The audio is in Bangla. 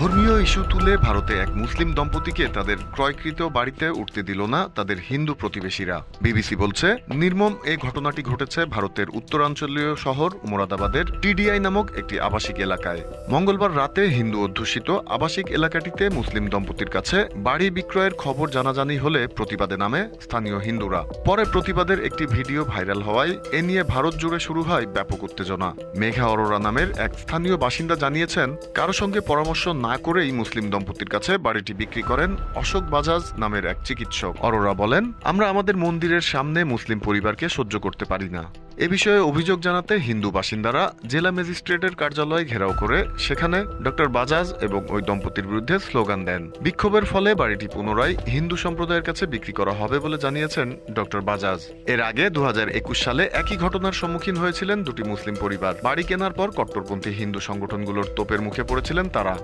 ধর্মীয় ইস্যু তুলে ভারতে এক মুসলিম দম্পতিকে তাদের ক্রয়কৃত বাড়িতে উঠতে দিল না তাদের হিন্দু প্রতিবেশীরা। বিবিসি বলছে, নির্মম এই ঘটনাটি ঘটেছে ভারতের উত্তরাঞ্চলীয় শহর মুরাদাবাদের টিডিআই নামক একটি আবাসিক এলাকায়। মঙ্গলবার রাতে হিন্দু অধ্যুষিত আবাসিক এলাকাটিতে মুসলিম দম্পতির কাছে বাড়ি বিক্রয়ের খবর জানাজানি হলে প্রতিবাদে নামে স্থানীয় হিন্দুরা। পরে প্রতিবাদের একটি ভিডিও ভাইরাল হওয়ায় এ নিয়ে ভারত জুড়ে শুরু হয় ব্যাপক উত্তেজনা। মেঘা অরোরা নামের এক স্থানীয় বাসিন্দা জানিয়েছেন, কারো সঙ্গে পরামর্শ না করেই মুসলিম দম্পতির কাছে বাড়িটি বিক্রি করেন অশোক বাজাজ নামের এক চিকিৎসক। অরোরা বলেন, আমরা আমাদের মন্দিরের সামনে মুসলিম পরিবারকে সহ্য করতে পারি না। এ বিষয়ে অভিযোগ জানাতে হিন্দু বাসিন্দারা জেলা ম্যাজিস্ট্রেটের কার্যালয় ঘেরাও করে সেখানে ডক্টর বাজাজ এবং ওই দম্পতির বিরুদ্ধে স্লোগান দেন। বিক্ষোভের ফলে বাড়িটি পুনরায় হিন্দু সম্প্রদায়ের কাছে বিক্রি করা হবে বলে জানিয়েছেন ডক্টর বাজাজ। এর আগে 2021 সালে একই ঘটনার সম্মুখীন হয়েছিলেন দুটি মুসলিম পরিবার। বাড়ি কেনার পর কট্টরপন্থী হিন্দু সংগঠনগুলোর তোপের মুখে পড়েছিলেন তারা।